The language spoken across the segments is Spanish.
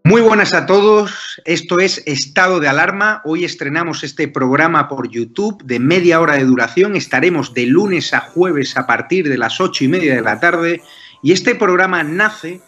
Muy buenas a todos, esto es Estado de Alarma. Hoy estrenamos este programa por YouTube de media hora de duración. Estaremos de lunes a jueves a partir de las 8:30 de la tarde. Y este programa nace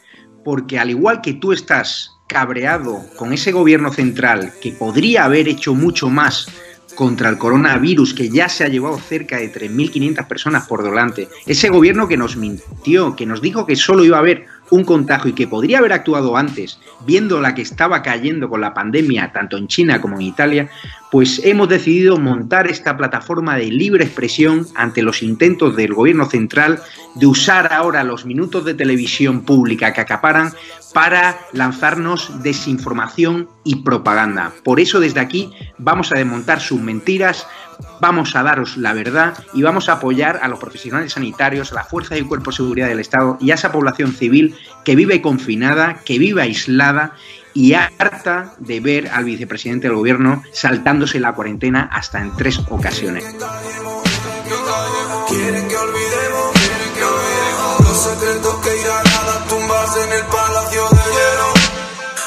porque, al igual que tú estás cabreado con ese gobierno central que podría haber hecho mucho más contra el coronavirus, que ya se ha llevado cerca de 3.500 personas por delante, ese gobierno que nos mintió, que nos dijo que solo iba a haber un contagio y que podría haber actuado antes, viendo la que estaba cayendo con la pandemia tanto en China como en Italia, pues hemos decidido montar esta plataforma de libre expresión ante los intentos del gobierno central de usar ahora los minutos de televisión pública que acaparan para lanzarnos desinformación y propaganda. Por eso desde aquí vamos a desmontar sus mentiras, vamos a daros la verdad y vamos a apoyar a los profesionales sanitarios, a la fuerza y cuerpo de seguridad del Estado y a esa población civil que vive confinada, que vive aislada y harta de ver al vicepresidente del gobierno saltándose la cuarentena hasta en 3 ocasiones. Quieren que olvidemos los secretos que irán a las tumbas en el palacio de hielo.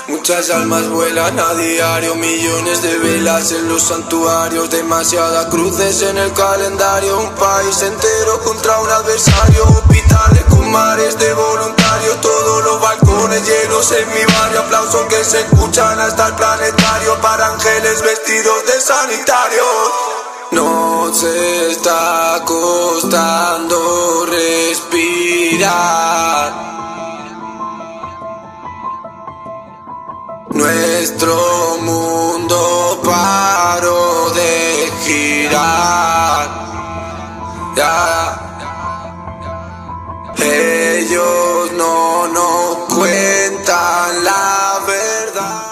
Muchas almas vuelan a diario, millones de velas en los santuarios, demasiadas cruces en el calendario, un país entero contra un adversario, hospitales con mares de voluntarios, todos los balcones llenos en mi barrio, aplausos que se escuchan hasta el planetario, para ángeles vestidos de sanitarios. Nos está costando respirar. Nuestro mundo paró de girar. Ellos no nos cuentan la verdad.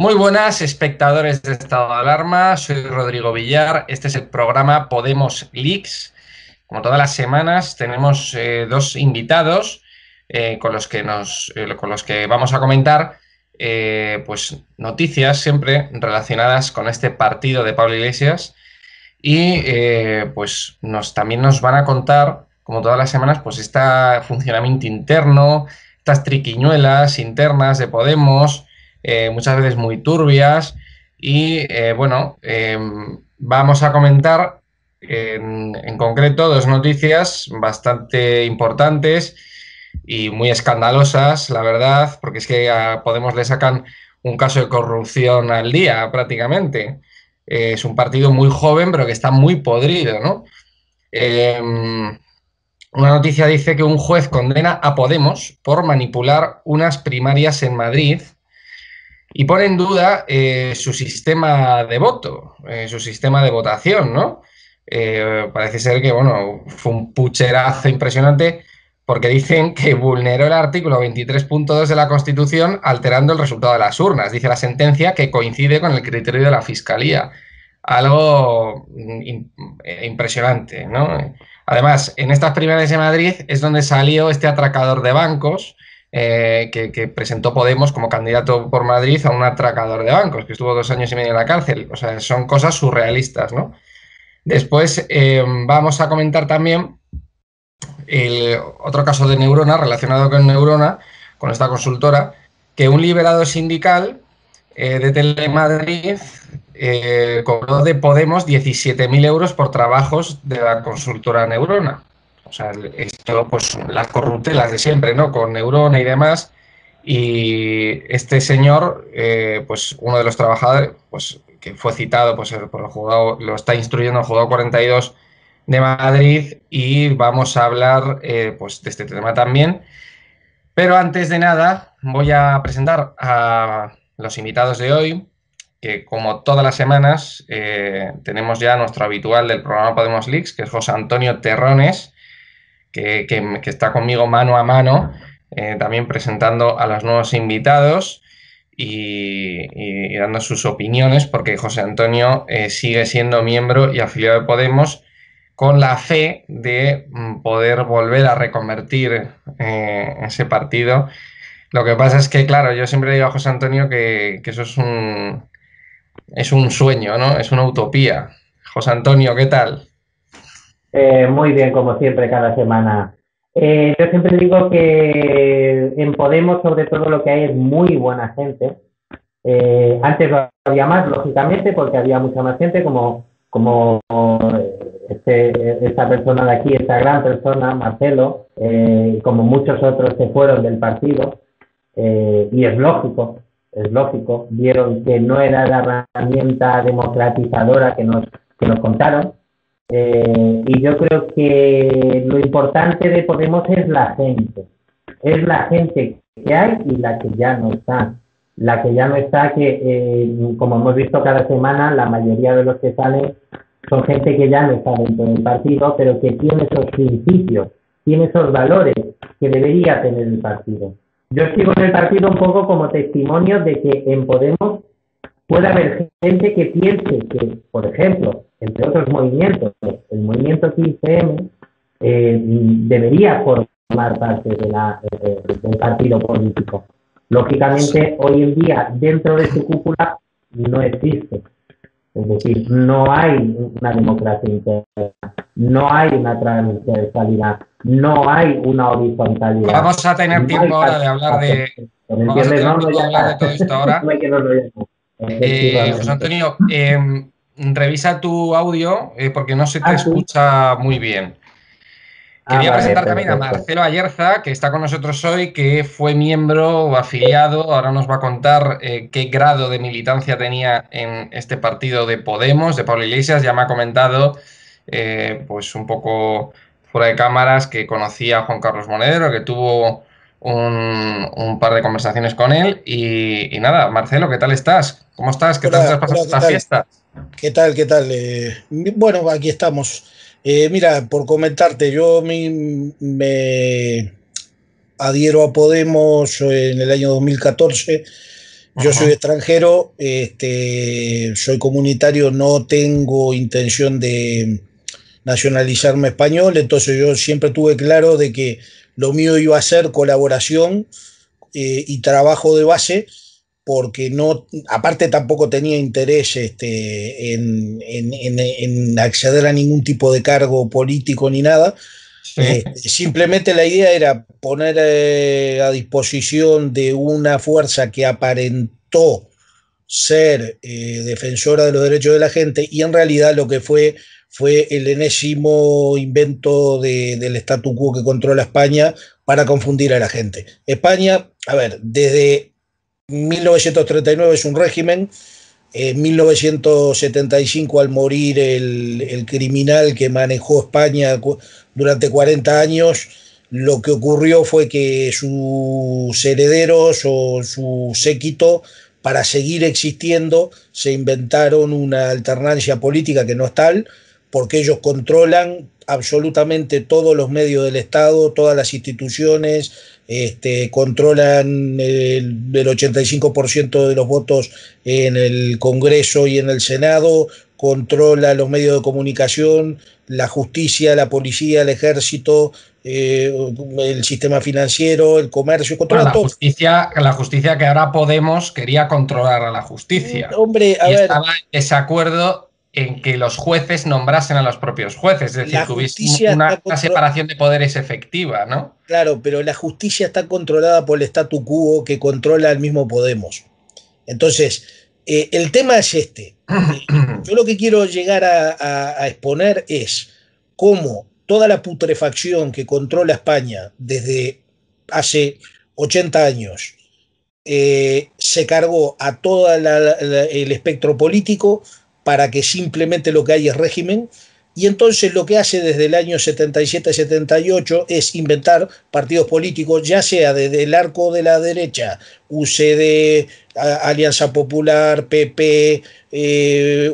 Muy buenas, espectadores de Estado de Alarma. Soy Rodrigo Villar. Este es el programa Podemos Leaks. Como todas las semanas, tenemos dos invitados con los que vamos a comentar pues noticias siempre relacionadas con este partido de Pablo Iglesias. Y pues también nos van a contar, como todas las semanas, pues este funcionamiento interno, estas triquiñuelas internas de Podemos, muchas veces muy turbias. Y vamos a comentar en concreto dos noticias bastante importantes y muy escandalosas, la verdad, porque es que a Podemos le sacan un caso de corrupción al día prácticamente. Es un partido muy joven, pero que está muy podrido, ¿no? Una noticia dice que un juez condena a Podemos por manipular unas primarias en Madrid y pone en duda su sistema de voto, su sistema de votación, ¿no? Parece ser que, bueno, fue un pucherazo impresionante porque dicen que vulneró el artículo 23.2 de la Constitución alterando el resultado de las urnas. Dice la sentencia que coincide con el criterio de la Fiscalía. Algo impresionante, ¿no? Además, en estas primarias de Madrid es donde salió este atracador de bancos que presentó Podemos como candidato por Madrid a un atracador de bancos, que estuvo 2 años y medio en la cárcel. O sea, son cosas surrealistas, ¿no? Después vamos a comentar también otro caso de Neurona, relacionado con Neurona, con esta consultora, que un liberado sindical de Telemadrid cobró de Podemos 17.000 euros por trabajos de la consultora Neurona. O sea, esto, pues las corruptelas de siempre, ¿no? Con Neurona y demás. Y este señor, pues uno de los trabajadores, pues que fue citado pues, por el juzgado, lo está instruyendo el juzgado 42 de Madrid, y vamos a hablar pues de este tema también. Pero antes de nada, voy a presentar a los invitados de hoy, que como todas las semanas tenemos ya nuestro habitual del programa Podemos Leaks, que es José Antonio Terrones, que está conmigo mano a mano, también presentando a los nuevos invitados y dando sus opiniones, porque José Antonio sigue siendo miembro y afiliado de Podemos, con la fe de poder volver a reconvertir ese partido. Lo que pasa es que, claro, yo siempre digo a José Antonio que eso es un sueño, ¿no? Es una utopía. José Antonio, ¿qué tal? Muy bien, como siempre, cada semana. Yo siempre digo que en Podemos, sobre todo, lo que hay es muy buena gente. Antes lo había más, lógicamente, porque había mucha más gente, como esta persona de aquí, esta gran persona, Marcelo, como muchos otros que fueron del partido, y es lógico, vieron que no era la herramienta democratizadora que nos contaron, y yo creo que lo importante de Podemos es la gente que hay y la que ya no está. La que ya no está, que como hemos visto cada semana, la mayoría de los que salen son gente que ya no está dentro del partido, pero que tiene esos principios, tiene esos valores que debería tener el partido. Yo sigo en el partido un poco como testimonio de que en Podemos puede haber gente que piense que, por ejemplo, entre otros movimientos, el movimiento 15M debería formar parte del partido político. Lógicamente, hoy en día, dentro de su cúpula, no existe. Es decir, no hay una democracia interna, no hay una transversalidad, no hay una horizontalidad. Vamos a tener tiempo ahora de hablar de todo esto ahora. José Antonio, revisa tu audio porque no se te escucha muy bien. Quería presentar también a Marcelo Ayerza, que está con nosotros hoy, que fue miembro o afiliado. Ahora nos va a contar qué grado de militancia tenía en este partido de Podemos, de Pablo Iglesias. Ya me ha comentado, pues un poco fuera de cámaras, que conocía a Juan Carlos Monedero, que tuvo un par de conversaciones con él. Y nada, Marcelo, ¿qué tal estás? ¿Cómo estás? ¿Qué tal estás pasando esta fiesta? ¿Qué tal? Bueno, aquí estamos. Mira, por comentarte, yo me adhiero a Podemos en el año 2014. Yo soy extranjero, soy comunitario, no tengo intención de nacionalizarme español, entonces yo siempre tuve claro de que lo mío iba a ser colaboración y trabajo de base, porque no, aparte tampoco tenía interés en acceder a ningún tipo de cargo político ni nada. Sí. Simplemente la idea era poner a disposición de una fuerza que aparentó ser defensora de los derechos de la gente, y en realidad lo que fue el enésimo invento del statu quo que controla España para confundir a la gente. España, a ver, desde 1939 es un régimen. En 1975, al morir el criminal que manejó España durante 40 años, lo que ocurrió fue que sus herederos o su séquito, para seguir existiendo, se inventaron una alternancia política que no es tal, porque ellos controlan absolutamente todos los medios del Estado, todas las instituciones, controlan el 85% de los votos en el Congreso y en el Senado, controla los medios de comunicación, la justicia, la policía, el ejército, el sistema financiero, el comercio, controla todo. La justicia que ahora Podemos quería controlar a la justicia. Hombre, a ver, estaba en desacuerdo en que los jueces nombrasen a los propios jueces, es decir, que hubiese una separación de poderes efectiva, ¿no? Claro, pero la justicia está controlada por el statu quo que controla el mismo Podemos. Entonces, el tema es este. Yo lo que quiero llegar a exponer es cómo toda la putrefacción que controla España desde hace 80 años se cargó a todo el espectro político, para que simplemente lo que hay es régimen, y entonces lo que hace desde el año 77-78 es inventar partidos políticos, ya sea desde el arco de la derecha, UCD, Alianza Popular, PP,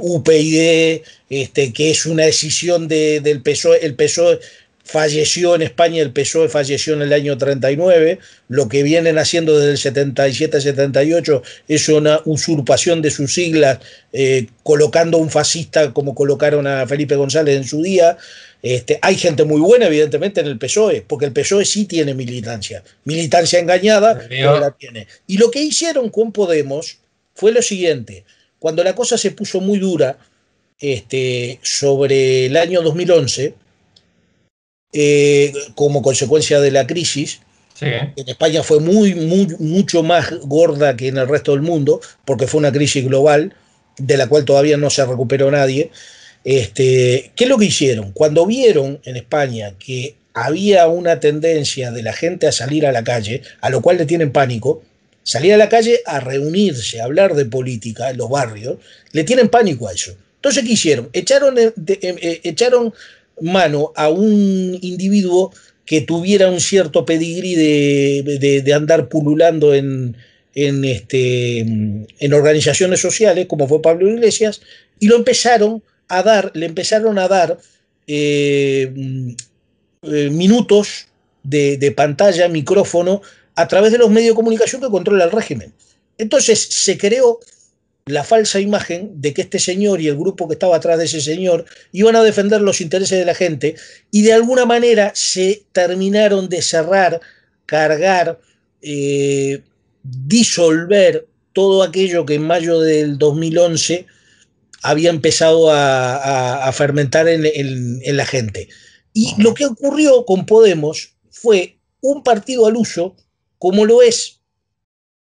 UPyD, que es una decisión del PSOE. El PSOE falleció en España, el PSOE falleció en el año 39, lo que vienen haciendo desde el 77-78 es una usurpación de sus siglas, colocando a un fascista como colocaron a Felipe González en su día. Hay gente muy buena, evidentemente, en el PSOE, porque el PSOE sí tiene militancia engañada, pero la tiene. Y lo que hicieron con Podemos fue lo siguiente: cuando la cosa se puso muy dura, sobre el año 2011, como consecuencia de la crisis, sí, en España fue mucho más gorda que en el resto del mundo, porque fue una crisis global de la cual todavía no se recuperó nadie. ¿Qué es lo que hicieron? Cuando vieron en España que había una tendencia de la gente a salir a la calle, a lo cual le tienen pánico, salir a la calle a reunirse, a hablar de política en los barrios, le tienen pánico a eso. Entonces, ¿qué hicieron? Echaron mano a un individuo que tuviera un cierto pedigrí de andar pululando en organizaciones sociales, como fue Pablo Iglesias, y le empezaron a dar minutos de pantalla, micrófono, a través de los medios de comunicación que controla el régimen. Entonces se creó la falsa imagen de que este señor y el grupo que estaba atrás de ese señor iban a defender los intereses de la gente, y de alguna manera se terminaron de cerrar, cargar, disolver todo aquello que en mayo del 2011 había empezado a fermentar en la gente. Y lo que ocurrió con Podemos fue un partido al uso, como lo es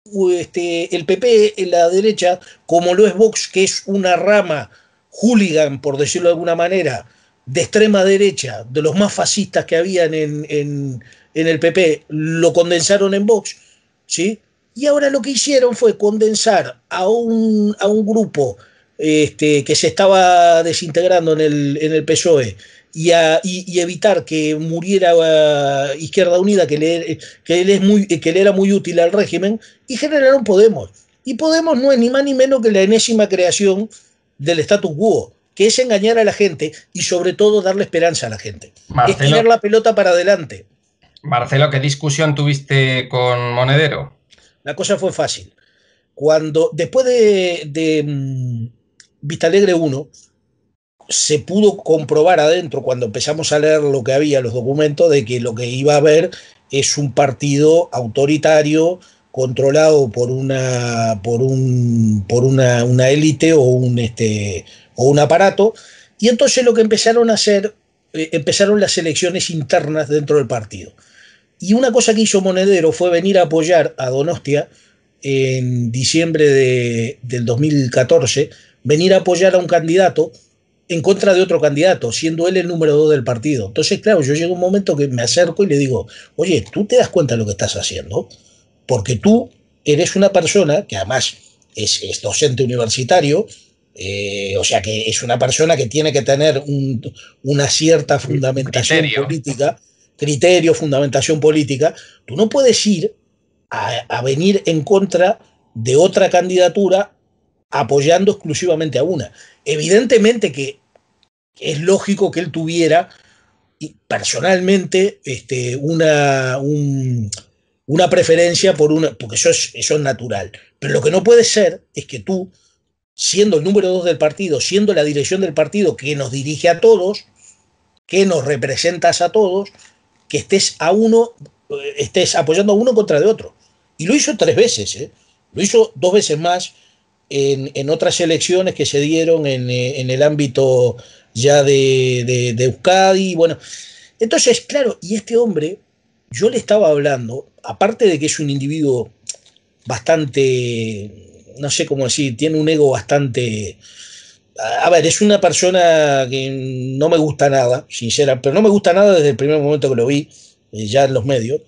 el PP en la derecha, como lo es Vox, que es una rama hooligan, por decirlo de alguna manera, de extrema derecha, de los más fascistas que habían en el PP, lo condensaron en Vox, ¿sí? Y ahora lo que hicieron fue condensar a un grupo que se estaba desintegrando en el PSOE, y evitar que muriera Izquierda Unida, que le era muy útil al régimen, y generaron Podemos. Y Podemos no es ni más ni menos que la enésima creación del status quo, que es engañar a la gente y sobre todo darle esperanza a la gente. Es tirar la pelota para adelante. Marcelo, ¿qué discusión tuviste con Monedero? La cosa fue fácil. cuando después de Vistalegre 1, se pudo comprobar adentro, cuando empezamos a leer lo que había, los documentos, de que lo que iba a haber es un partido autoritario controlado por una élite o un aparato. Y entonces lo que empezaron a hacer, empezaron las elecciones internas dentro del partido. Y una cosa que hizo Monedero fue venir a apoyar a Donostia en diciembre del 2014, venir a apoyar a un candidato en contra de otro candidato, siendo él el número 2 del partido. Entonces, claro, yo llego a un momento que me acerco y le digo, oye, ¿tú te das cuenta de lo que estás haciendo? Porque tú eres una persona que además es docente universitario, o sea que es una persona que tiene que tener una cierta fundamentación política, criterio, fundamentación política. Tú no puedes ir a venir en contra de otra candidatura apoyando exclusivamente a una. Evidentemente que es lógico que él tuviera personalmente una preferencia por una, porque eso es natural. Pero lo que no puede ser es que tú, siendo el número 2 del partido, siendo la dirección del partido que nos dirige a todos, que nos representas a todos, que estés apoyando a uno contra de otro. Y lo hizo 3 veces, ¿eh? Lo hizo 2 veces más en otras elecciones que se dieron en el ámbito ya de Euskadi. Bueno, entonces, claro, y este hombre, yo le estaba hablando, aparte de que es un individuo bastante, no sé cómo decir, tiene un ego bastante... A ver, es una persona que no me gusta nada, sincera, pero no me gusta nada desde el primer momento que lo vi, ya en los medios.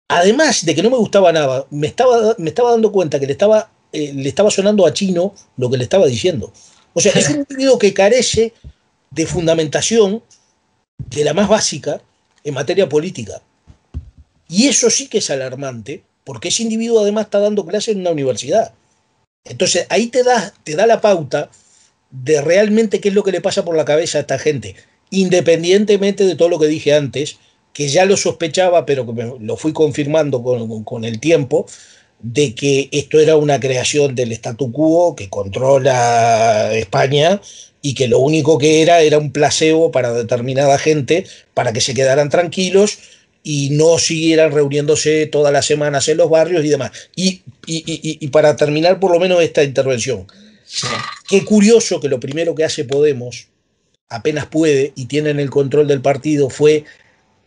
Además de que no me gustaba nada, me estaba dando cuenta que le estaba sonando a chino lo que le estaba diciendo. O sea, es un individuo que carece de fundamentación de la más básica en materia política. Y eso sí que es alarmante, porque ese individuo además está dando clases en una universidad. Entonces ahí te da la pauta de realmente qué es lo que le pasa por la cabeza a esta gente, independientemente de todo lo que dije antes, que ya lo sospechaba, pero que lo fui confirmando con el tiempo, de que esto era una creación del statu quo que controla España y que lo único que era un placebo para determinada gente, para que se quedaran tranquilos y no siguieran reuniéndose todas las semanas en los barrios y demás. Y para terminar por lo menos esta intervención, sí. Qué curioso que lo primero que hace Podemos, apenas puede y tienen el control del partido, fue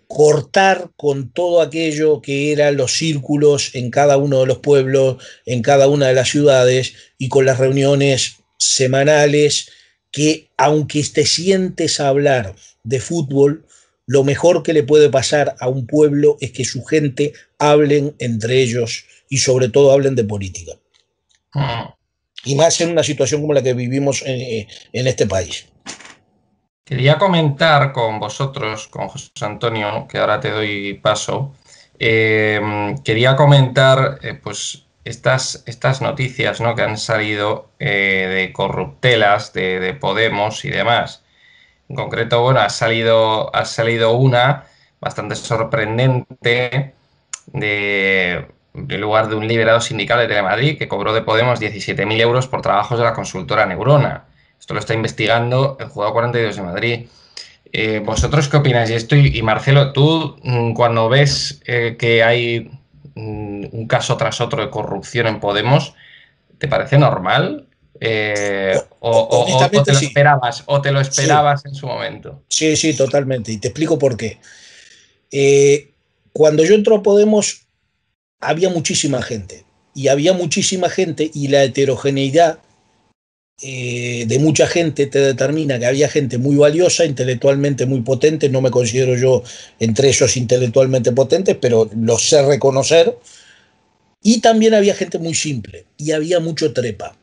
cortar con todo aquello que eran los círculos en cada uno de los pueblos, en cada una de las ciudades, y con las reuniones semanales, que aunque te sientes a hablar de fútbol, lo mejor que le puede pasar a un pueblo es que su gente hablen entre ellos y sobre todo hablen de política. Y más en una situación como la que vivimos en este país. Quería comentar con vosotros, con José Antonio, que ahora te doy paso. Quería comentar pues estas noticias, ¿no?, que han salido de corruptelas de Podemos y demás. En concreto, bueno, ha salido una bastante sorprendente en lugar de un liberado sindical de Telemadrid que cobró de Podemos 17.000 euros por trabajos de la consultora Neurona. Esto lo está investigando el Juzgado 42 de Madrid. ¿Vosotros qué opináis de esto? Y Marcelo, tú cuando ves que hay un caso tras otro de corrupción en Podemos, ¿te parece normal? ¿O te lo esperabas? ¿O te lo esperabas sí en su momento? Sí, sí, totalmente. Y te explico por qué. Cuando yo entro a Podemos había muchísima gente. Y había muchísima gente y la heterogeneidad de mucha gente te determina que había gente muy valiosa, intelectualmente muy potente. No me considero yo entre esos intelectualmente potentes, pero los sé reconocer. Y también había gente muy simple y había mucho trepa.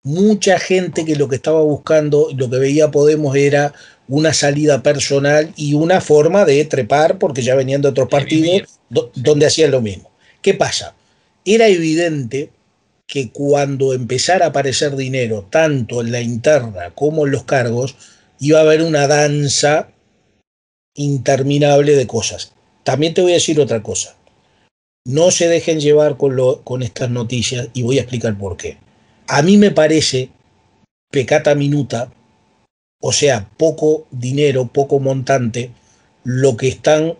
Mucha gente que lo que estaba buscando, lo que veía Podemos era una salida personal y una forma de trepar, porque ya venían de otros partidos donde hacían lo mismo. ¿Qué pasa? Era evidente que cuando empezara a aparecer dinero, tanto en la interna como en los cargos, iba a haber una danza interminable de cosas. También te voy a decir otra cosa. no se dejen llevar con estas noticias y voy a explicar por qué. A mí me parece peccata minuta, o sea, poco dinero, poco montante, lo que están,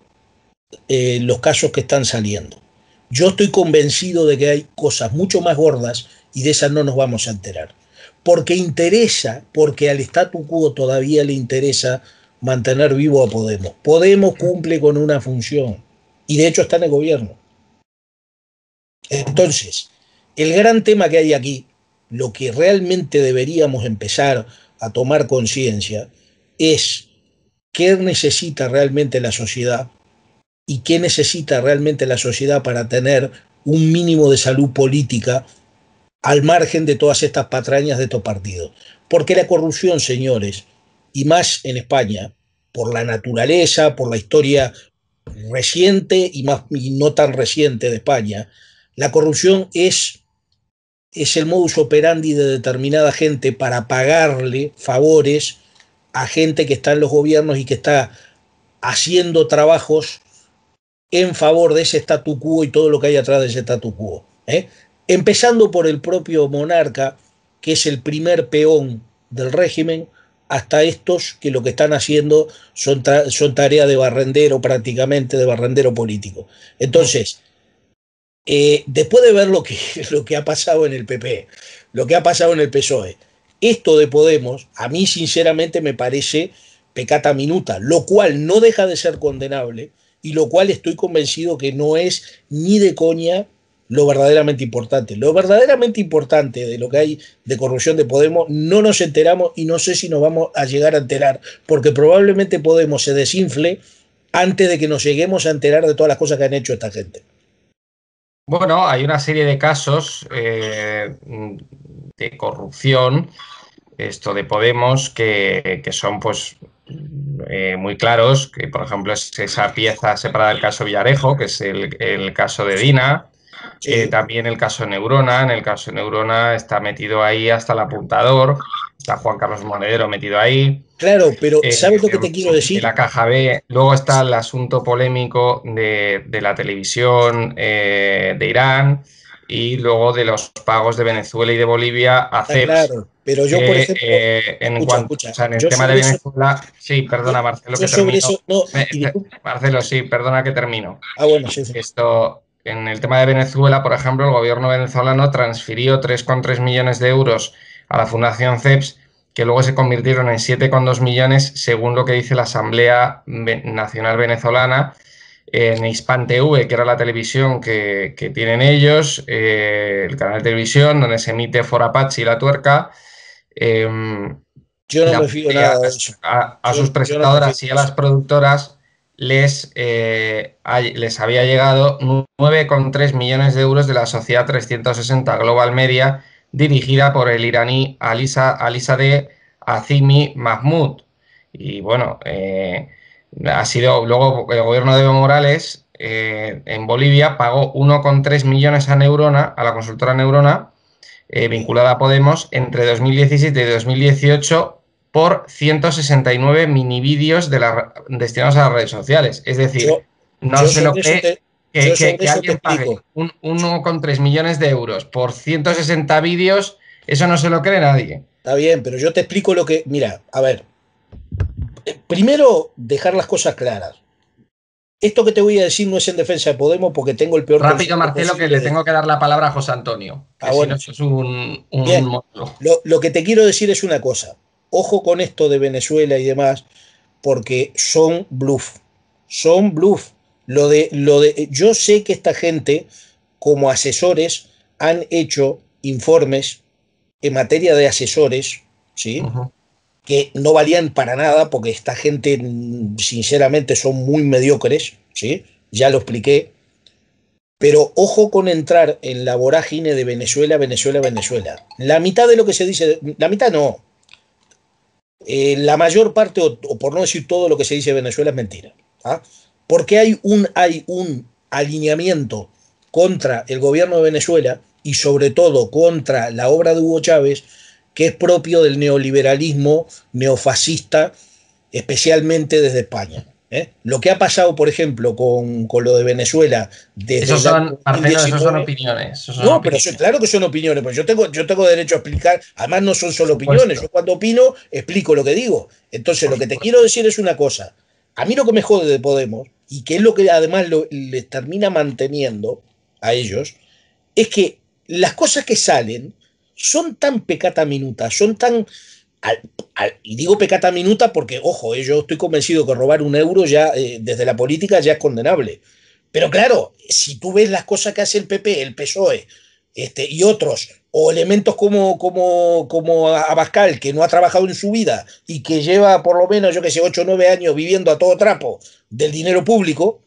los casos que están saliendo. Yo estoy convencido de que hay cosas mucho más gordas y de esas no nos vamos a enterar. Porque interesa, porque al statu quo todavía le interesa mantener vivo a Podemos. Podemos cumple con una función y de hecho está en el gobierno. Entonces, el gran tema que hay aquí, lo que realmente deberíamos empezar a tomar conciencia es qué necesita realmente la sociedad y qué necesita realmente la sociedad para tener un mínimo de salud política al margen de todas estas patrañas de estos partidos. Porque la corrupción, señores, y más en España, por la naturaleza, por la historia reciente y no tan reciente de España, la corrupción es el modus operandi de determinada gente para pagarle favores a gente que está en los gobiernos y que está haciendo trabajos en favor de ese statu quo y todo lo que hay atrás de ese statu quo. Empezando por el propio monarca, que es el primer peón del régimen, hasta estos que lo que están haciendo son tareas de barrendero prácticamente, de barrendero político. Entonces, después de ver lo que ha pasado en el PP, lo que ha pasado en el PSOE, esto de Podemos, a mí sinceramente me parece peccata minuta, lo cual no deja de ser condenable y lo cual estoy convencido que no es ni de coña lo verdaderamente importante. Lo verdaderamente importante de lo que hay de corrupción de Podemos no nos enteramos y no sé si nos vamos a llegar a enterar, porque probablemente Podemos se desinfle antes de que nos lleguemos a enterar de todas las cosas que han hecho esta gente. Bueno, hay una serie de casos de corrupción, esto de Podemos, que son pues muy claros, que por ejemplo es esa pieza separada del caso Villarejo, que es el caso de Dina, Sí. también el caso Neurona. En el caso Neurona está metido ahí hasta el apuntador, está Juan Carlos Monedero metido ahí. Claro, pero ¿sabes lo que te quiero decir? De la Caja B. Luego está el asunto polémico de la televisión de Irán y luego de los pagos de Venezuela y de Bolivia a CEPS. Claro, pero yo, por ejemplo, en el tema de Venezuela, sí, perdona, Marcelo, que termino. Marcelo, sí, perdona que termino. Bueno, sí. Esto, en el tema de Venezuela, por ejemplo, el gobierno venezolano transfirió 3,3 millones de euros a la Fundación CEPS, que luego se convirtieron en 7,2 millones, según lo que dice la Asamblea Nacional Venezolana, en Hispan TV, que era la televisión que tienen ellos, el canal de televisión donde se emite Forapachi y La Tuerca. Yo no me fío nada de eso. A sus presentadoras y a las productoras les había llegado 9,3 millones de euros de la Sociedad 360 Global Media, dirigida por el iraní Alizadeh Azimi Mahmoud. Y bueno, ha sido luego el gobierno de Evo Morales en Bolivia pagó 1,3 millones a Neurona, a la consultora Neurona, vinculada a Podemos, entre 2017 y 2018 por 169 minivídeos destinados a las redes sociales. Es decir, no se lo cree que alguien pague 1,3 millones de euros por 160 vídeos, eso no se lo cree nadie. Está bien, pero yo te explico lo que... Mira, a ver, primero dejar las cosas claras. Esto que te voy a decir no es en defensa de Podemos porque tengo el peor... Rápido, Marcelo, que le tengo que dar la palabra a José Antonio. Bueno. Si no, eso es Bien, lo que te quiero decir es una cosa. Ojo con esto de Venezuela y demás, porque son bluff. Son bluff. Yo sé que esta gente, como asesores, han hecho informes en materia de asesores, ¿sí? Que no valían para nada, porque esta gente, sinceramente, son muy mediocres, ¿sí? Ya lo expliqué. Pero ojo con entrar en la vorágine de Venezuela. La mitad de lo que se dice, la mitad no. La mayor parte, o por no decir todo lo que se dice de Venezuela es mentira. ¿Ah? Porque hay un alineamiento contra el gobierno de Venezuela y sobre todo contra la obra de Hugo Chávez, que es propio del neoliberalismo neofascista, especialmente desde España. Lo que ha pasado, por ejemplo, con lo de Venezuela desde Esos son, Marcelo, 2019, esos son opiniones. Esos son no, pero opiniones. claro que son opiniones, pues yo tengo derecho a explicar, además no son solo Por supuesto. opiniones, yo cuando opino explico lo que digo. Entonces, lo que te quiero decir es una cosa, a mí lo que me jode de Podemos, y que es lo que además les termina manteniendo a ellos, es que las cosas que salen son tan pecata minuta, son tan... y digo pecata minuta porque, ojo, yo estoy convencido que robar un euro ya, desde la política, ya es condenable. Pero claro, si tú ves las cosas que hace el PP, el PSOE, y otros, o elementos como Abascal, que no ha trabajado en su vida y que lleva por lo menos, yo que sé, 8 o 9 años viviendo a todo trapo del dinero público,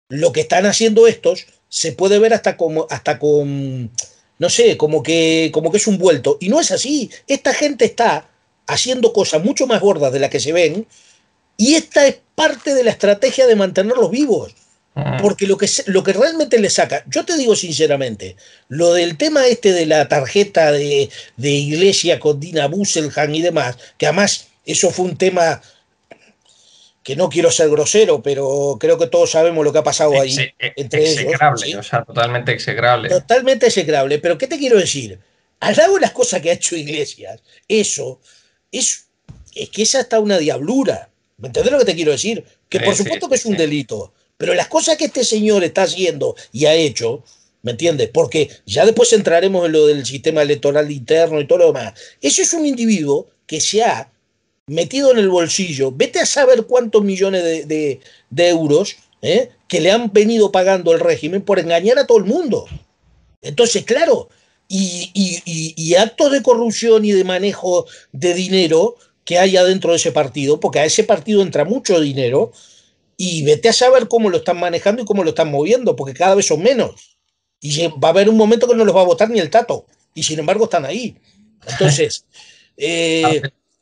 lo que están haciendo estos se puede ver hasta con no sé, como que es un vuelto. Y no es así. Esta gente está haciendo cosas mucho más gordas de las que se ven, y esta es parte de la estrategia de mantenerlos vivos. Porque lo que realmente le saca, yo te digo sinceramente, lo del tema este de la tarjeta de Iglesia con Dina Busselham y demás, que además eso fue un tema que no quiero ser grosero, pero creo que todos sabemos lo que ha pasado ahí entre ellos. Execrable, ¿Sí? o sea, totalmente execrable. Totalmente execrable. Pero ¿qué te quiero decir? Al lado de las cosas que ha hecho Iglesias, eso es que es hasta una diablura. ¿Me entendés lo que te quiero decir? Que por supuesto que es un delito, pero las cosas que este señor está haciendo y ha hecho, ¿me entiendes? Porque ya después entraremos en lo del sistema electoral interno y todo lo demás. Eso es un individuo que se ha metido en el bolsillo, vete a saber cuántos millones de euros, que le han venido pagando el régimen por engañar a todo el mundo. Entonces, claro, y actos de corrupción y de manejo de dinero que hay adentro de ese partido, porque a ese partido entra mucho dinero, y vete a saber cómo lo están manejando y cómo lo están moviendo, porque cada vez son menos. Y va a haber un momento que no los va a votar ni el tato, y sin embargo están ahí. Entonces,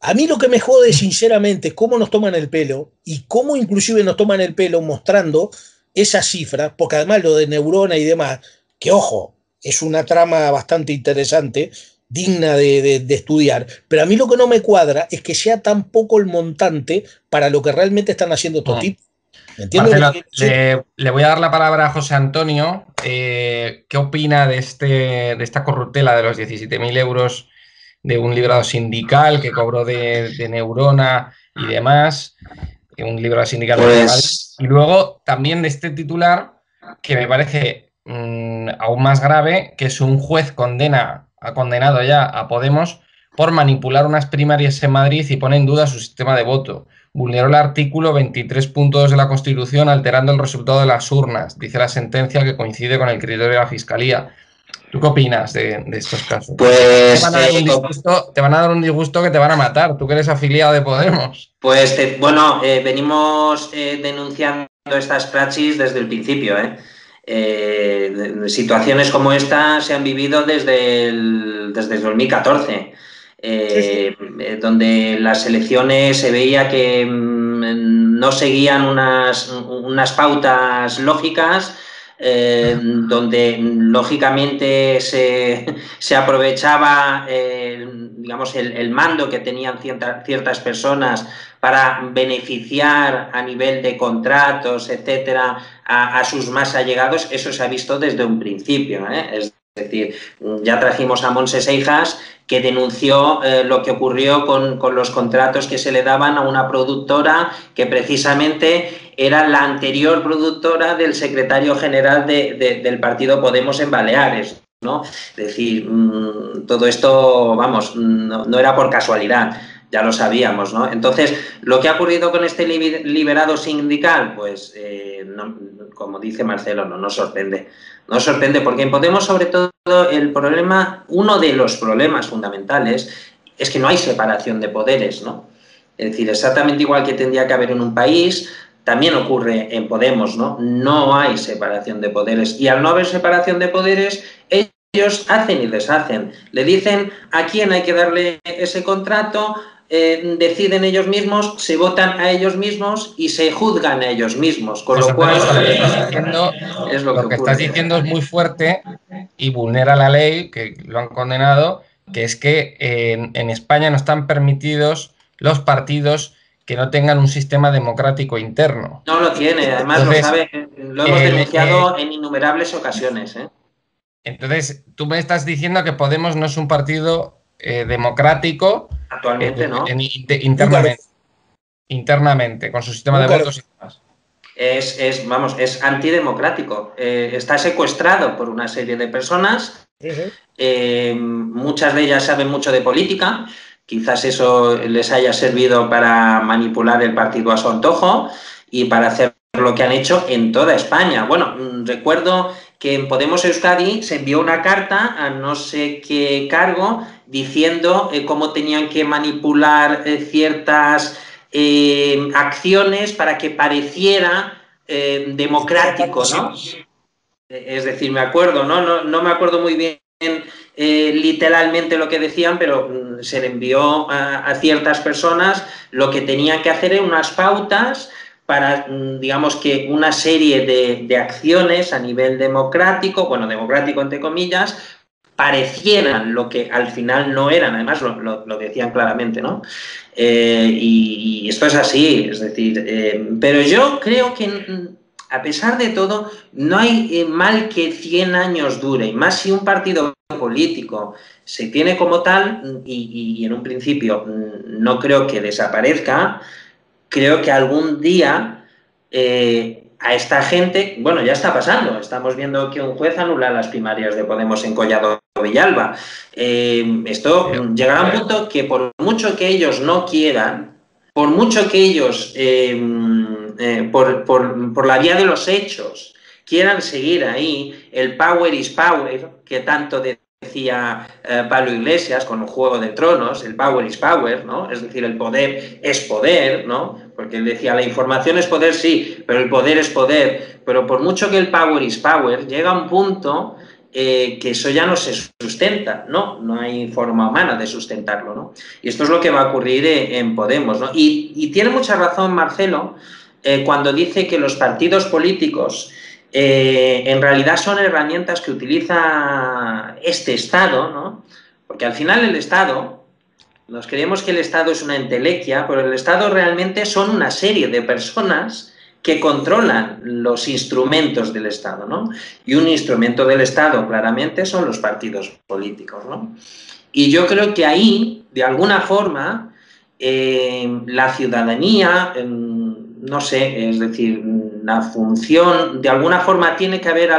a mí lo que me jode sinceramente es cómo nos toman el pelo, y cómo inclusive nos toman el pelo mostrando esas cifras, porque además lo de Neurona y demás, que ojo, es una trama bastante interesante, digna de estudiar, pero a mí lo que no me cuadra es que sea tan poco el montante para lo que realmente están haciendo estos tipos. ¿Me entiendes? Marcelo, le voy a dar la palabra a José Antonio. ¿Qué opina de esta corruptela de los 17.000 euros de un librado sindical que cobró de Neurona y demás? Un librado sindical de Madrid. Y luego también de este titular que me parece aún más grave, que es un juez ha condenado ya a Podemos por manipular unas primarias en Madrid y pone en duda su sistema de voto. Vulneró el artículo 23.2 de la Constitución alterando el resultado de las urnas, dice la sentencia, que coincide con el criterio de la Fiscalía. ¿Tú qué opinas de estos casos? Pues te van a dar un disgusto que te van a matar, tú que eres afiliado de Podemos. Pues venimos denunciando estas praxis desde el principio. Situaciones como esta se han vivido desde el 2014. Donde las elecciones se veía que no seguían unas pautas lógicas, donde lógicamente se aprovechaba digamos el mando que tenían ciertas personas para beneficiar a nivel de contratos, etcétera, a sus más allegados. Eso se ha visto desde un principio, Es decir, ya trajimos a Montse Seijas, que denunció lo que ocurrió con los contratos que se le daban a una productora que precisamente era la anterior productora del secretario general del partido Podemos en Baleares, ¿no? Es decir, todo esto, vamos, no era por casualidad, ya lo sabíamos, ¿no? Entonces, lo que ha ocurrido con este liberado sindical, pues, como dice Marcelo, no nos sorprende. Nos sorprende porque en Podemos, sobre todo, uno de los problemas fundamentales es que no hay separación de poderes, ¿no? Es decir, exactamente igual que tendría que haber en un país, también ocurre en Podemos, ¿no? No hay separación de poderes. Y al no haber separación de poderes, ellos hacen y deshacen. Le dicen a quién hay que darle ese contrato, deciden ellos mismos, se votan a ellos mismos y se juzgan a ellos mismos, con lo cual lo que estás diciendo es muy fuerte y vulnera la ley, que lo han condenado, que es que en España no están permitidos los partidos que no tengan un sistema democrático interno. No lo tiene, además Entonces, lo sabe, lo hemos denunciado en innumerables ocasiones. Entonces, tú me estás diciendo que Podemos no es un partido democrático Actualmente no. internamente, con su sistema de votos y demás. Es antidemocrático. Está secuestrado por una serie de personas. Muchas de ellas saben mucho de política. Quizás eso les haya servido para manipular el partido a su antojo y para hacer lo que han hecho en toda España. Bueno, recuerdo que en Podemos Euskadi se envió una carta a no sé qué cargo diciendo cómo tenían que manipular ciertas acciones para que pareciera democrático, ¿no? Es decir, me acuerdo, no me acuerdo muy bien literalmente lo que decían, pero se le envió a ciertas personas lo que tenían que hacer en unas pautas para, digamos que una serie de acciones a nivel democrático, bueno, democrático entre comillas, parecieran lo que al final no eran, además lo decían claramente, ¿no? Y esto es así, es decir, pero yo creo que a pesar de todo, no hay mal que 100 años dure, y más si un partido político se tiene como tal, y en un principio no creo que desaparezca, creo que algún día a esta gente, bueno, ya está pasando, estamos viendo que un juez anula las primarias de Podemos en Collado Villalba. Esto llegará a un punto que por mucho que ellos no quieran, por mucho que ellos, por la vía de los hechos, quieran seguir ahí, el power is power, que tanto decía Pablo Iglesias con el Juego de Tronos, el power is power, ¿no? Es decir, el poder es poder, ¿no? Porque él decía, la información es poder, sí, pero el poder es poder. Pero por mucho que el power is power, llega un punto que eso ya no se sustenta, ¿no? No hay forma humana de sustentarlo, ¿no? Y esto es lo que va a ocurrir en Podemos, ¿no? Y tiene mucha razón Marcelo cuando dice que los partidos políticos en realidad son herramientas que utiliza este Estado, ¿no? Porque al final el Estado, nos creemos que el Estado es una entelequia, pero el Estado realmente son una serie de personas que controlan los instrumentos del Estado, ¿no? Y un instrumento del Estado, claramente, son los partidos políticos, ¿no? Y yo creo que ahí, de alguna forma, la ciudadanía, no sé, es decir, la función, de alguna forma tiene que haber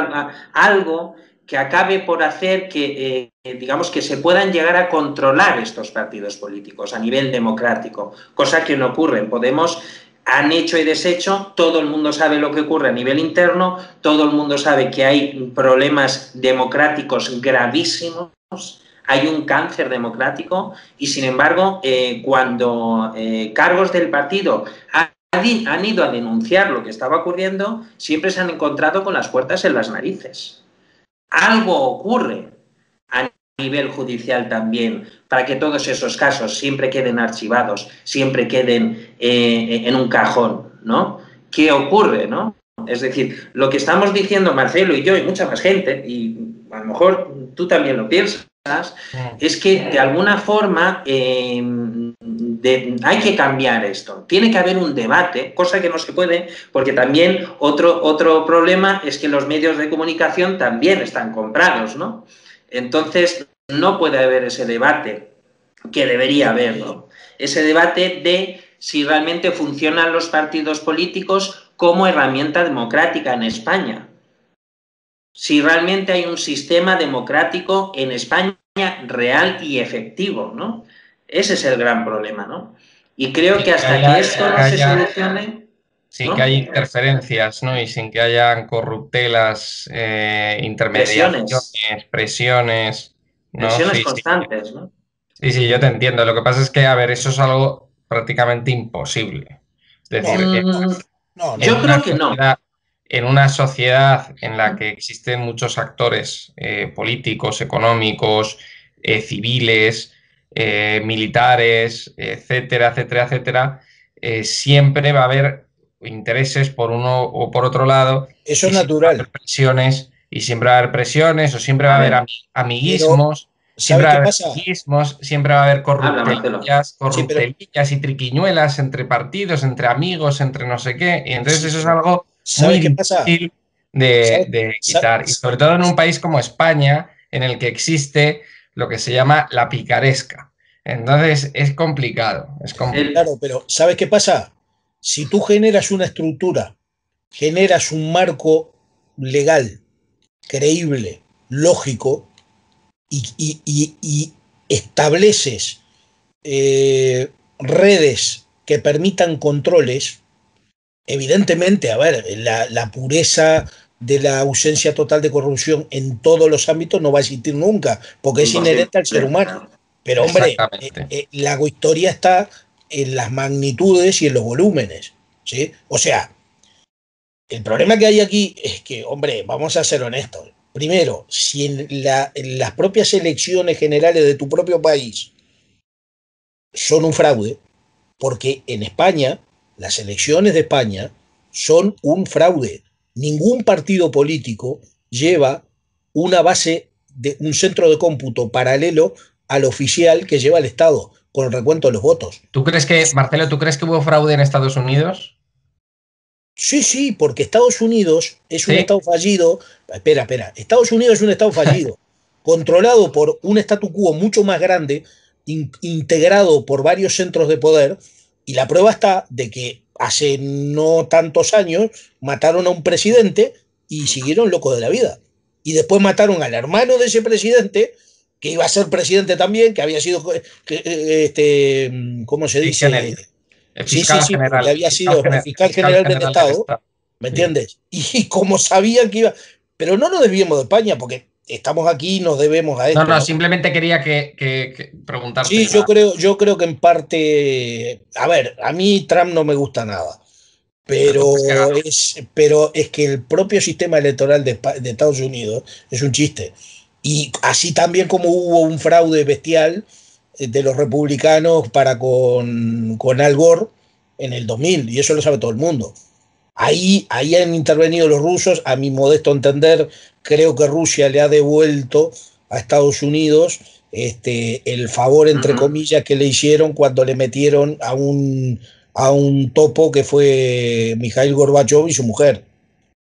algo que acabe por hacer que, digamos, que se puedan llegar a controlar estos partidos políticos a nivel democrático, cosa que no ocurre en Podemos. Han hecho y deshecho, todo el mundo sabe lo que ocurre a nivel interno, todo el mundo sabe que hay problemas democráticos gravísimos, hay un cáncer democrático y, sin embargo, cuando cargos del partido han ido a denunciar lo que estaba ocurriendo, siempre se han encontrado con las puertas en las narices. Algo ocurre a nivel judicial también para que todos esos casos siempre queden archivados, siempre queden en un cajón, ¿no? ¿Qué ocurre, no? Es decir, lo que estamos diciendo Marcelo y yo y mucha más gente, y a lo mejor tú también lo piensas, es que de alguna forma hay que cambiar esto. Tiene que haber un debate, cosa que no se puede, porque también otro problema es que los medios de comunicación también están comprados, ¿no? Entonces no puede haber ese debate que debería haber, ¿no? Ese debate de si realmente funcionan los partidos políticos como herramienta democrática en España. Si realmente hay un sistema democrático en España real y efectivo, ¿no? Ese es el gran problema, ¿no? Y creo que hasta que esto no se solucione... Sin que haya interferencias, ¿no? Y sin que hayan corruptelas, intermediaciones, presiones... ¿no? Presiones constantes, ¿no? Sí, yo te entiendo. Lo que pasa es que, a ver, eso es algo prácticamente imposible. Es decir, yo creo que no. En una sociedad en la que existen muchos actores políticos, económicos, civiles, militares, etcétera, etcétera, etcétera, siempre va a haber intereses por uno o por otro lado. Eso es natural. Y siempre va a haber presiones o siempre va a haber amiguismos. Siempre va a haber pasa? sismos, siempre va a haber corruptelillas Sí, y triquiñuelas entre partidos, entre amigos, entre no sé qué. Y entonces eso es algo ¿sabes muy qué pasa? difícil de quitar. Y ¿Sabes? sobre todo en un país como España, en el que existe lo que se llama la picaresca. Entonces es complicado, es complicado. Claro, pero ¿sabes qué pasa? Si tú generas una estructura, generas un marco legal, creíble, lógico, y estableces redes que permitan controles, evidentemente, a ver, la pureza de la ausencia total de corrupción en todos los ámbitos no va a existir nunca, porque es inherente al ser humano. Pero hombre, Exactamente. la historia está en las magnitudes y en los volúmenes, ¿sí? O sea, el problema que hay aquí es que, hombre, vamos a ser honestos. Primero, si en las propias elecciones generales de tu propio país son un fraude, porque en España, las elecciones de España son un fraude. Ningún partido político lleva una base de un centro de cómputo paralelo al oficial que lleva el Estado con el recuento de los votos. ¿Tú crees que, Marcelo, tú crees que hubo fraude en Estados Unidos? Sí, sí, porque Estados Unidos es un Sí. Estado fallido. Espera. Estados Unidos es un Estado fallido, controlado por un statu quo mucho más grande, integrado por varios centros de poder, y la prueba está de que hace no tantos años mataron a un presidente y siguieron locos de la vida. Y después mataron al hermano de ese presidente, que iba a ser presidente también, que había sido, ¿cómo se Sí, dice? Kennedy. El Sí, fiscal sí, pero que general, había sido el fiscal fiscal general del general del Estado, Estado. ¿me Sí. entiendes? Y como sabían que iba. Pero no nos desviemos de España, porque estamos aquí y nos debemos a No, esto, no, ¿no? simplemente quería Sí, preguntarte. yo creo que en parte. A ver, a mí Trump no me gusta nada. Pero tú crees que ganó. Pero es que el propio sistema electoral de Estados Unidos es un chiste. Y así también como hubo un fraude bestial de los republicanos para con Al Gore en el 2000, y eso lo sabe todo el mundo. Ahí han intervenido los rusos, a mi modesto entender, creo que Rusia le ha devuelto a Estados Unidos el favor, entre comillas, que le hicieron cuando le metieron a un topo que fue Mikhail Gorbachev y su mujer,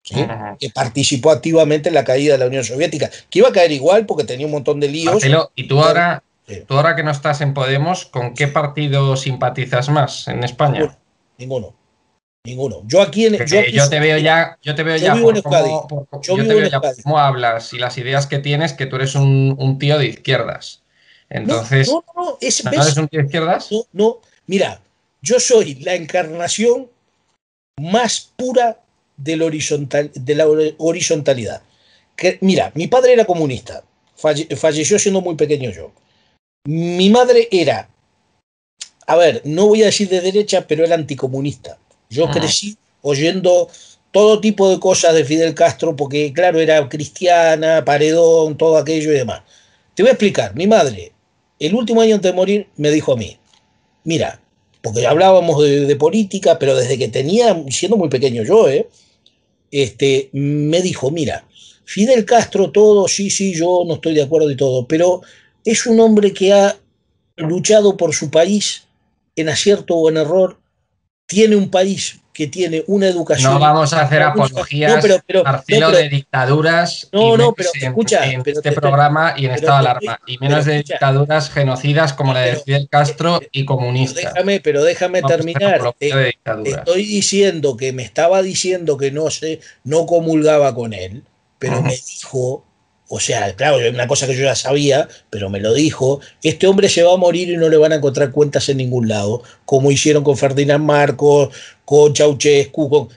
¿sí? Que participó activamente en la caída de la Unión Soviética, que iba a caer igual porque tenía un montón de líos. Marcelo, ¿y tú Por- ahora, sí, tú ahora que no estás en Podemos, con qué partido simpatizas más en España? ninguno, ninguno, ninguno. Yo aquí Yo te soy, veo mira, ya, yo te veo yo ya vivo en por Euskadi, yo yo te vivo en veo ya por Euskadi. cómo hablas y las ideas que tienes, que tú eres un tío de izquierdas. No, Entonces, no, no, ¿no eres ¿ves? un tío de izquierdas? No, no, mira, yo soy la encarnación más pura de la horizontalidad. Mira, mi padre era comunista, falleció siendo muy pequeño yo. Mi madre era, a ver, no voy a decir de derecha, pero era anticomunista. Yo Mm. crecí oyendo todo tipo de cosas de Fidel Castro, porque claro, era cristiana, paredón, todo aquello y demás. Te voy a explicar, mi madre, el último año antes de morir, me dijo a mí, mira, porque hablábamos de política, pero desde que siendo muy pequeño yo, me dijo, mira, Fidel Castro, todo, sí, sí, yo no estoy de acuerdo y todo, pero es un hombre que ha luchado por su país en acierto o en error, tiene un país que tiene una No educación. vamos a hacer No, apologías, no, Marcelo, de dictaduras y no, menos pero escucha, en pero este programa y en estado de estoy, alarma, y pero menos de escucha, dictaduras genocidas como no, la de Fidel Castro y comunistas. pero déjame Vamos a hacer terminar. apología de Te dictaduras. estoy diciendo que me estaba diciendo que no sé, no comulgaba con él, pero me Ujú. dijo, o sea, claro, una cosa que yo ya sabía, pero me lo dijo, este hombre se va a morir y no le van a encontrar cuentas en ningún lado, como hicieron con Ferdinand Marcos, con Ceausescu,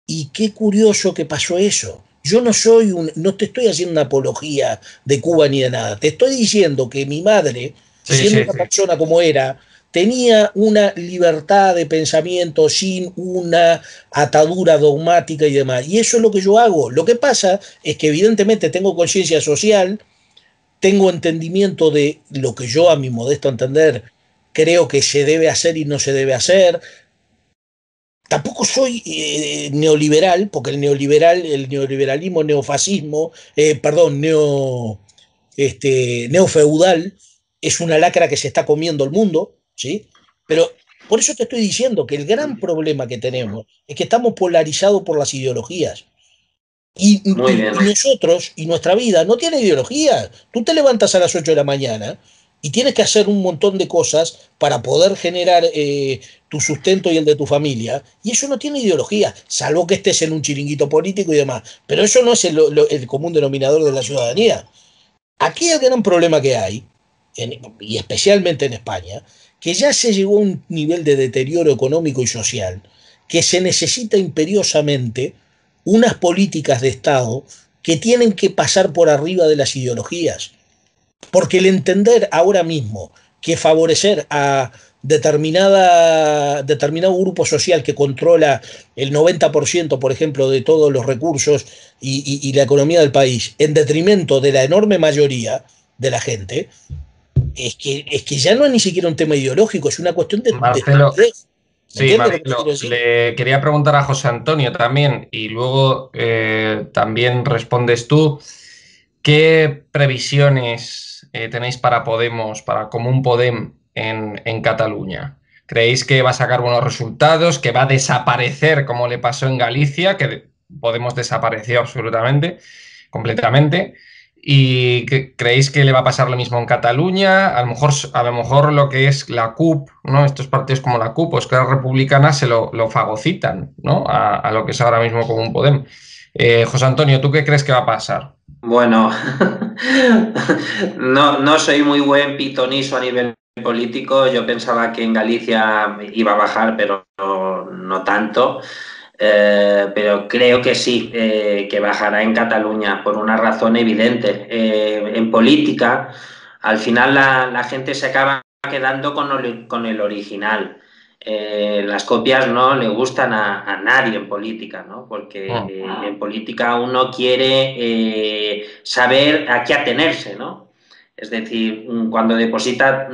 y qué curioso que pasó eso. Yo no te estoy haciendo una apología de Cuba ni de nada. Te estoy diciendo que mi madre, Sí, siendo sí, una sí. persona como era, tenía una libertad de pensamiento sin una atadura dogmática y demás. Y eso es lo que yo hago. Lo que pasa es que evidentemente tengo conciencia social, tengo entendimiento de lo que yo, a mi modesto entender, creo que se debe hacer y no se debe hacer. Tampoco soy neoliberal, porque el neoliberalismo, neofascismo, perdón, neofeudal, es una lacra que se está comiendo el mundo, ¿sí? Pero por eso te estoy diciendo que el gran problema que tenemos es que estamos polarizados por las ideologías. Y nosotros, y nuestra vida, no tiene ideología. Tú te levantas a las 8 de la mañana y tienes que hacer un montón de cosas para poder generar tu sustento y el de tu familia. Y eso no tiene ideología, salvo que estés en un chiringuito político y demás. Pero eso no es el común denominador de la ciudadanía. Aquí el gran problema que hay, y especialmente en España, que ya se llegó a un nivel de deterioro económico y social que se necesita imperiosamente unas políticas de Estado que tienen que pasar por arriba de las ideologías. Porque el entender ahora mismo que favorecer a determinado grupo social que controla el 90%, por ejemplo, de todos los recursos y la economía del país, en detrimento de la enorme mayoría de la gente, es que ya no es ni siquiera un tema ideológico, es una cuestión de... Marcelo, sí, Marcelo, le quería preguntar a José Antonio también, y luego también respondes tú, ¿qué previsiones tenéis para Podemos, para Común Podem en Cataluña? ¿Creéis que va a sacar buenos resultados, que va a desaparecer como le pasó en Galicia, que Podemos desapareció absolutamente, completamente? ¿Y creéis que le va a pasar lo mismo en Cataluña? A lo mejor lo que es la CUP, ¿no? Estos partidos como la CUP o Esquerra Republicana se lo fagocitan, ¿no? A lo que es ahora mismo Común Podem. José Antonio, ¿tú qué crees que va a pasar? Bueno, no soy muy buen pitoniso a nivel político. Yo pensaba que en Galicia iba a bajar, pero no tanto. Pero creo que sí, que bajará en Cataluña por una razón evidente. En política, al final la gente se acaba quedando con el original. Las copias no le gustan a nadie en política, ¿no? Porque en política uno quiere saber a qué atenerse, ¿no? Es decir, cuando depositas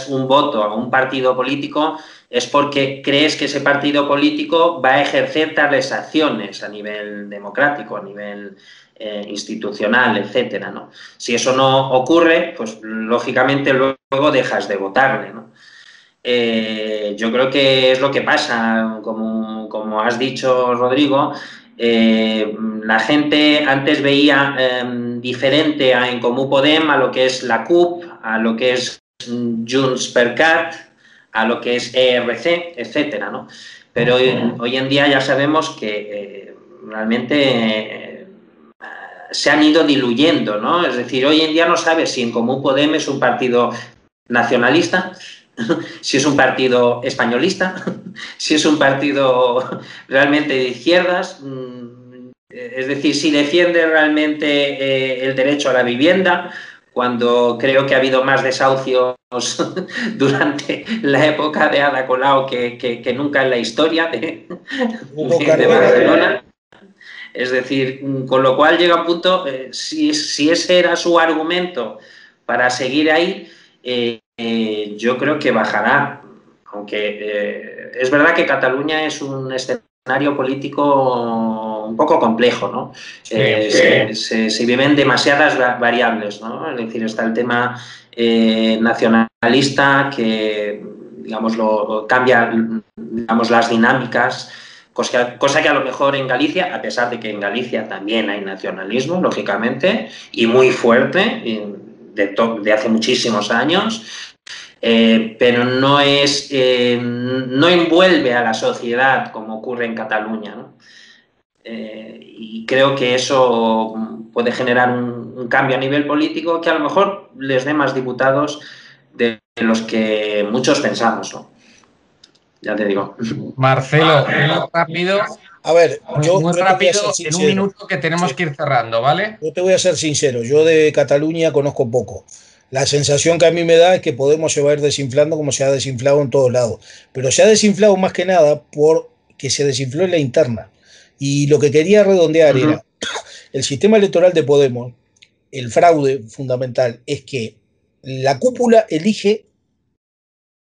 un voto a un partido político es porque crees que ese partido político va a ejercer tales acciones a nivel democrático, a nivel institucional, etcétera, ¿no? Si eso no ocurre, pues lógicamente luego dejas de votarle, ¿no? Yo creo que es lo que pasa, como has dicho, Rodrigo. La gente antes veía diferente en Comú Podem a lo que es la CUP, a lo que es Junts per Cat, a lo que es ERC, etcétera, ¿no? Pero hoy en día ya sabemos que realmente se han ido diluyendo, ¿no? Es decir, hoy en día no sabes si en Comú Podem es un partido nacionalista, si es un partido españolista, si es un partido realmente de izquierdas, es decir, si defiende realmente el derecho a la vivienda, cuando creo que ha habido más desahucios durante la época de Ada Colau que nunca en la historia de Barcelona. Es decir, con lo cual llega un punto, si ese era su argumento para seguir ahí, yo creo que bajará, aunque es verdad que Cataluña es un escenario político un poco complejo, ¿no? Se viven demasiadas variables, ¿no? Es decir, está el tema nacionalista que, digamos, cambia, digamos, las dinámicas, cosa que a lo mejor en Galicia, a pesar de que en Galicia también hay nacionalismo, lógicamente, y muy fuerte, de hace muchísimos años, pero no envuelve a la sociedad como ocurre en Cataluña, ¿no? Y creo que eso puede generar un cambio a nivel político que a lo mejor les dé más diputados de los que muchos pensamos, ¿no? Ya te digo. Marcelo, muy rápido. A ver, muy rápido, en un minuto que tenemos que ir cerrando, ¿vale? Yo te voy a ser sincero, yo de Cataluña conozco poco. La sensación que a mí me da es que Podemos se va a ir desinflando como se ha desinflado en todos lados. Pero se ha desinflado más que nada porque se desinfló en la interna. Y lo que quería redondear era el sistema electoral de Podemos, el fraude fundamental es que la cúpula elige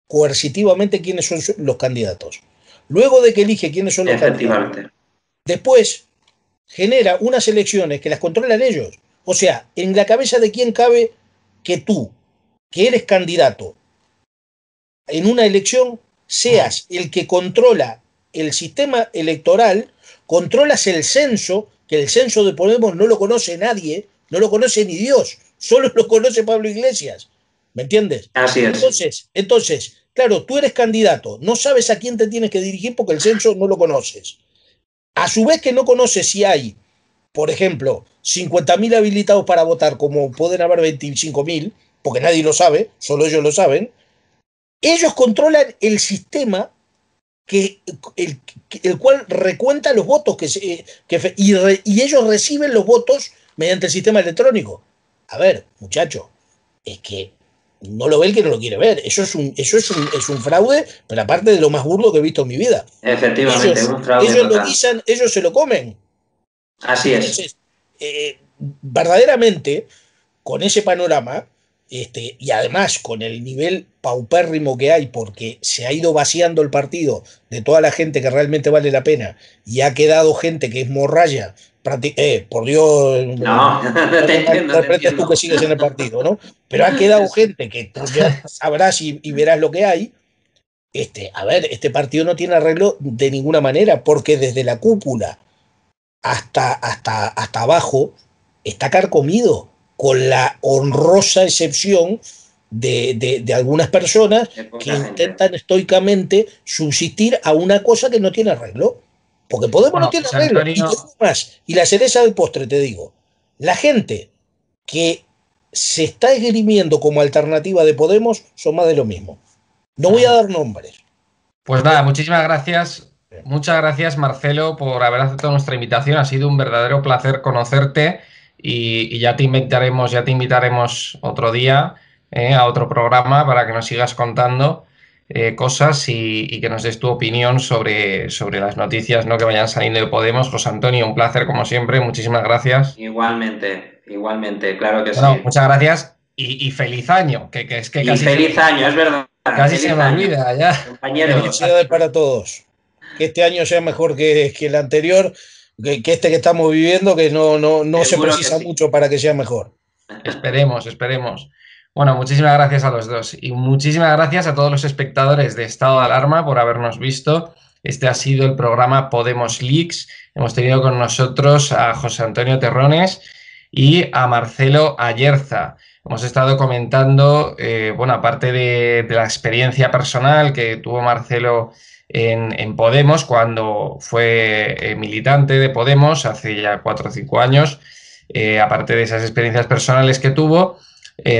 coercitivamente quiénes son los candidatos. Luego de que elige quiénes son los candidatos, después genera unas elecciones que las controlan ellos. O sea, ¿en la cabeza de quién cabe que tú, que eres candidato en una elección, seas el que controla el sistema electoral, controlas el censo, que el censo de Podemos no lo conoce nadie, no lo conoce ni Dios, solo lo conoce Pablo Iglesias? ¿Me entiendes? Así es. Entonces, claro, tú eres candidato, no sabes a quién te tienes que dirigir porque el censo no lo conoces. A su vez que no conoces si hay, por ejemplo, 50.000 habilitados para votar, como pueden haber 25.000, porque nadie lo sabe, solo ellos lo saben. Ellos controlan el sistema el cual recuenta los votos y ellos reciben los votos mediante el sistema electrónico. A ver, muchacho, es que no lo ve el que no lo quiere ver. Eso es un fraude, pero aparte de lo más burdo que he visto en mi vida. Efectivamente, un fraude. Ellos lo guisan, ellos se lo comen. Así es. Entonces, verdaderamente, con ese panorama, y además con el nivel paupérrimo que hay, porque se ha ido vaciando el partido de toda la gente que realmente vale la pena, y ha quedado gente que es morralla, por Dios, no te entiendo. Tú que sigues en el partido, ¿no? Pero ha quedado gente que tú ya sabrás y verás lo que hay. A ver, este partido no tiene arreglo de ninguna manera, porque desde la cúpula hasta abajo está carcomido, con la honrosa excepción de algunas personas que intentan estoicamente subsistir a una cosa que no tiene arreglo. Porque Podemos no tiene arreglo. Y la cereza del postre, te digo, la gente que se está esgrimiendo como alternativa de Podemos son más de lo mismo. No voy a dar nombres. Pues nada, muchísimas gracias. Muchas gracias, Marcelo, por haber aceptado nuestra invitación. Ha sido un verdadero placer conocerte. Y ya te invitaremos otro día a otro programa para que nos sigas contando cosas y que nos des tu opinión sobre las noticias, ¿no?, que vayan saliendo de Podemos. José Antonio, un placer como siempre, muchísimas gracias. Igualmente, claro que bueno, sí. Muchas gracias y feliz año, que es que casi feliz año, es verdad. Casi se me olvida ya. Compañeros. Felicidades para todos. Que este año sea mejor que el anterior. Que este que estamos viviendo, que no se precisa mucho para que sea mejor. Esperemos. Bueno, muchísimas gracias a los dos y muchísimas gracias a todos los espectadores de Estado de Alarma por habernos visto. Este ha sido el programa Podemos Leaks. Hemos tenido con nosotros a José Antonio Terrones y a Marcelo Ayerza. Hemos estado comentando, aparte de la experiencia personal que tuvo Marcelo en Podemos cuando fue militante de Podemos hace ya 4 o 5 años, aparte de esas experiencias personales que tuvo,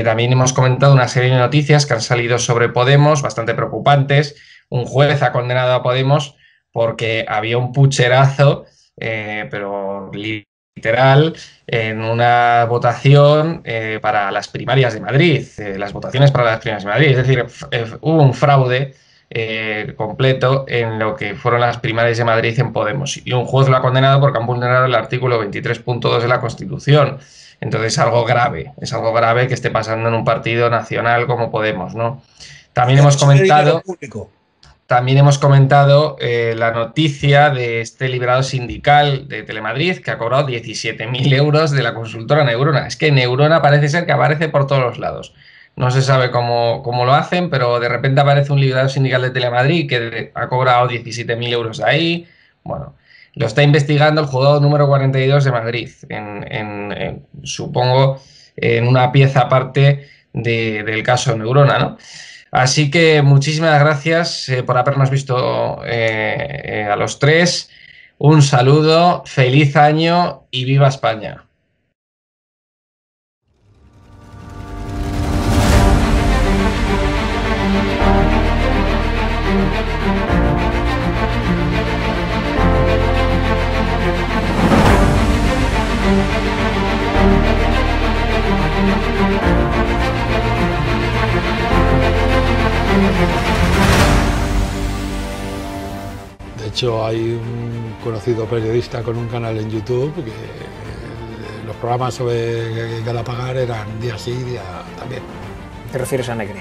también hemos comentado una serie de noticias que han salido sobre Podemos bastante preocupantes. Un juez ha condenado a Podemos porque había un pucherazo, pero literal, en una votación para las primarias de Madrid, las votaciones para las primarias de Madrid. Es decir, hubo un fraude completo en lo que fueron las primarias de Madrid en Podemos, y un juez lo ha condenado porque han vulnerado el artículo 23.2 de la Constitución. Entonces es algo grave que esté pasando en un partido nacional como Podemos, ¿no? También hemos comentado la noticia de este liberado sindical de Telemadrid que ha cobrado 17.000 euros de la consultora Neurona. Es que Neurona parece ser que aparece por todos los lados. No se sabe cómo lo hacen, pero de repente aparece un liberado sindical de Telemadrid que ha cobrado 17.000 euros ahí. Bueno, lo está investigando el juzgado número 42 de Madrid, supongo, en una pieza aparte del caso Neurona, ¿no? Así que muchísimas gracias por habernos visto a los tres. Un saludo, feliz año y viva España. De hecho, hay un conocido periodista con un canal en YouTube que los programas sobre Galapagar eran día sí, día también. ¿Te refieres a Negri?